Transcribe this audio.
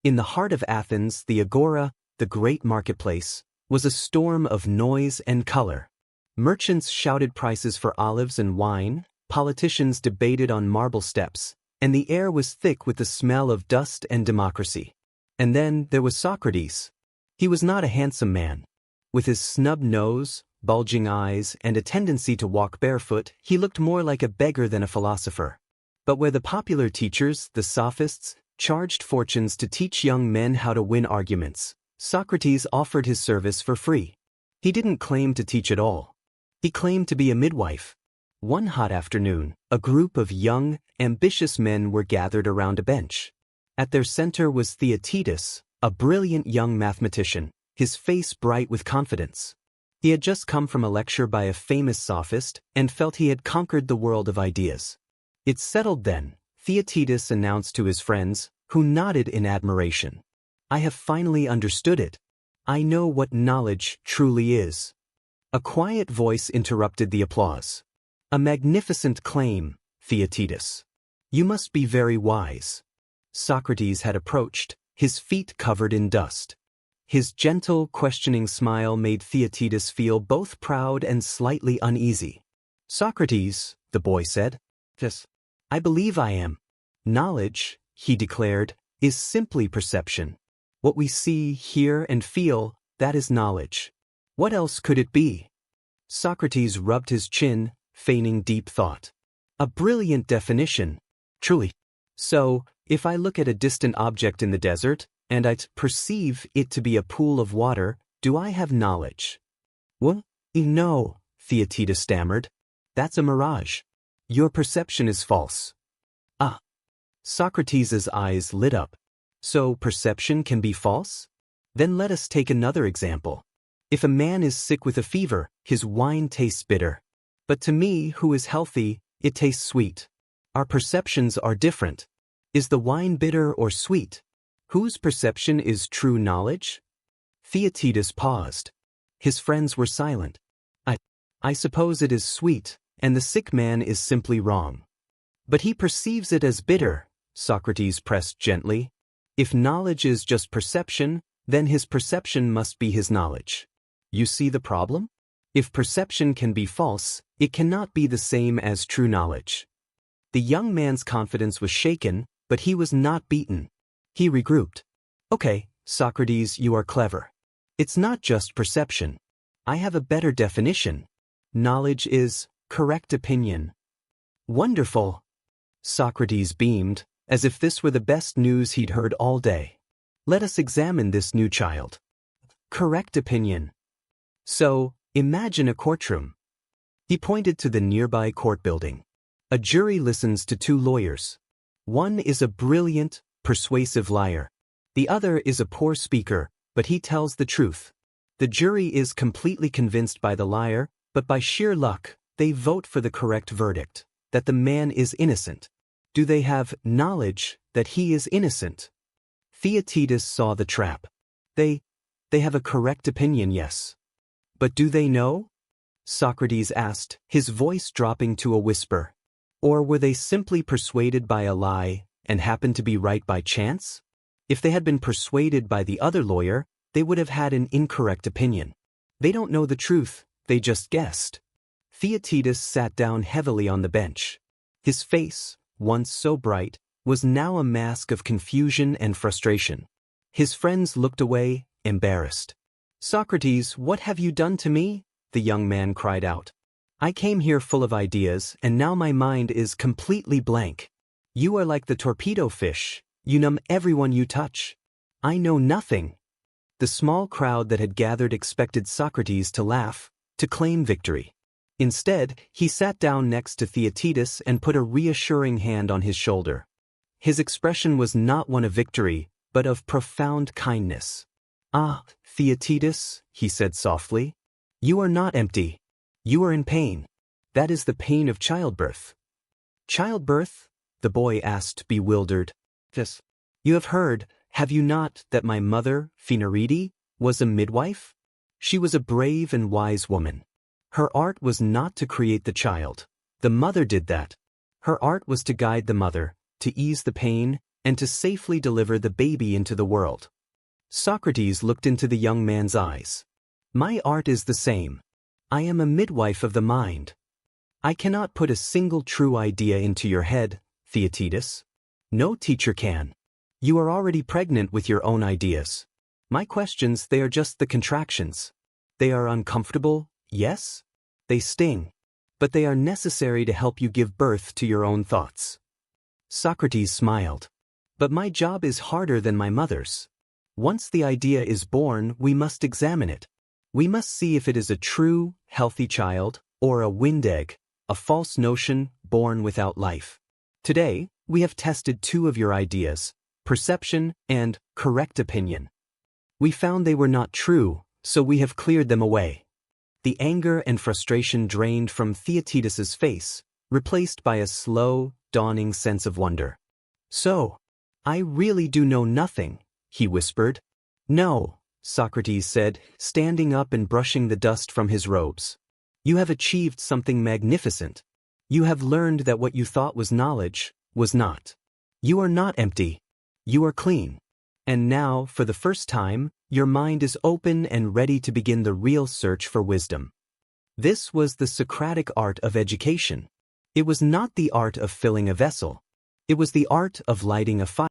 In the heart of Athens, the agora, the great marketplace, was a storm of noise and color. Merchants shouted prices for olives and wine, politicians debated on marble steps, and the air was thick with the smell of dust and democracy. And then there was Socrates. He was not a handsome man. With his snub nose, bulging eyes, and a tendency to walk barefoot, he looked more like a beggar than a philosopher. But where the popular teachers, the sophists, charged fortunes to teach young men how to win arguments, Socrates offered his service for free. He didn't claim to teach at all. He claimed to be a midwife. One hot afternoon, a group of young, ambitious men were gathered around a bench. At their center was Theaetetus, a brilliant young mathematician, his face bright with confidence. He had just come from a lecture by a famous sophist and felt he had conquered the world of ideas. "It's settled then," Theaetetus announced to his friends, who nodded in admiration. "I have finally understood it. I know what knowledge truly is." A quiet voice interrupted the applause. "A magnificent claim, Theaetetus. You must be very wise." Socrates had approached, his feet covered in dust. His gentle, questioning smile made Theaetetus feel both proud and slightly uneasy. "Socrates," the boy said. "Yes, I believe I am. Knowledge," he declared, "is simply perception. What we see, hear, and feel, that is knowledge. What else could it be?" Socrates rubbed his chin, feigning deep thought. "A brilliant definition. Truly. So, if I look at a distant object in the desert, and I perceive it to be a pool of water, do I have knowledge?" "Well, no," Theaetetus stammered. "That's a mirage. Your perception is false." "Ah." Socrates' eyes lit up. "So perception can be false? Then let us take another example. If a man is sick with a fever, his wine tastes bitter. But to me, who is healthy, it tastes sweet. Our perceptions are different. Is the wine bitter or sweet? Whose perception is true knowledge?" Theaetetus paused. His friends were silent. I suppose it is sweet, and the sick man is simply wrong." "But he perceives it as bitter," Socrates pressed gently. "If knowledge is just perception, then his perception must be his knowledge. You see the problem? If perception can be false, it cannot be the same as true knowledge." The young man's confidence was shaken, but he was not beaten. He regrouped. "Okay, Socrates, you are clever. It's not just perception. I have a better definition. Knowledge is correct opinion." "Wonderful!" Socrates beamed, as if this were the best news he'd heard all day. "Let us examine this new child. Correct opinion. So, imagine a courtroom." He pointed to the nearby court building. "A jury listens to two lawyers. One is a brilliant, persuasive liar. The other is a poor speaker, but he tells the truth. The jury is completely convinced by the liar, but by sheer luck, they vote for the correct verdict, that the man is innocent. Do they have knowledge that he is innocent?" Theaetetus saw the trap. They have a correct opinion, yes. But do they know?" Socrates asked, his voice dropping to a whisper. "Or were they simply persuaded by a lie and happened to be right by chance? If they had been persuaded by the other lawyer, they would have had an incorrect opinion. They don't know the truth, they just guessed." Theaetetus sat down heavily on the bench. His face, once so bright, was now a mask of confusion and frustration. His friends looked away, embarrassed. "Socrates, what have you done to me?" the young man cried out. "I came here full of ideas, and now my mind is completely blank. You are like the torpedo fish, you numb everyone you touch. I know nothing." The small crowd that had gathered expected Socrates to laugh, to claim victory. Instead, he sat down next to Theaetetus and put a reassuring hand on his shoulder. His expression was not one of victory, but of profound kindness. "Ah, Theaetetus," he said softly, "you are not empty. You are in pain. That is the pain of childbirth." "Childbirth?" the boy asked, bewildered. "Yes. You have heard, have you not, that my mother, Phaenarete, was a midwife? She was a brave and wise woman. Her art was not to create the child. The mother did that. Her art was to guide the mother, to ease the pain, and to safely deliver the baby into the world. Socrates looked into the young man's eyes. My art is the same. I am a midwife of the mind. I cannot put a single true idea into your head, Theaetetus. No teacher can. You are already pregnant with your own ideas. My questions, they are just the contractions. They are uncomfortable, yes? They sting. But they are necessary to help you give birth to your own thoughts. Socrates smiled. But my job is harder than my mother's. Once the idea is born, we must examine it. We must see if it is a true, healthy child, or a wind egg, a false notion born without life. Today, we have tested two of your ideas, perception and correct opinion. We found they were not true, so we have cleared them away. The anger and frustration drained from Theaetetus's face, replaced by a slow, dawning sense of wonder. So, I really do know nothing, he whispered. No, Socrates said, standing up and brushing the dust from his robes. You have achieved something magnificent. You have learned that what you thought was knowledge was not. You are not empty. You are clean. And now, for the first time, your mind is open and ready to begin the real search for wisdom. This was the Socratic art of education. It was not the art of filling a vessel. It was the art of lighting a fire.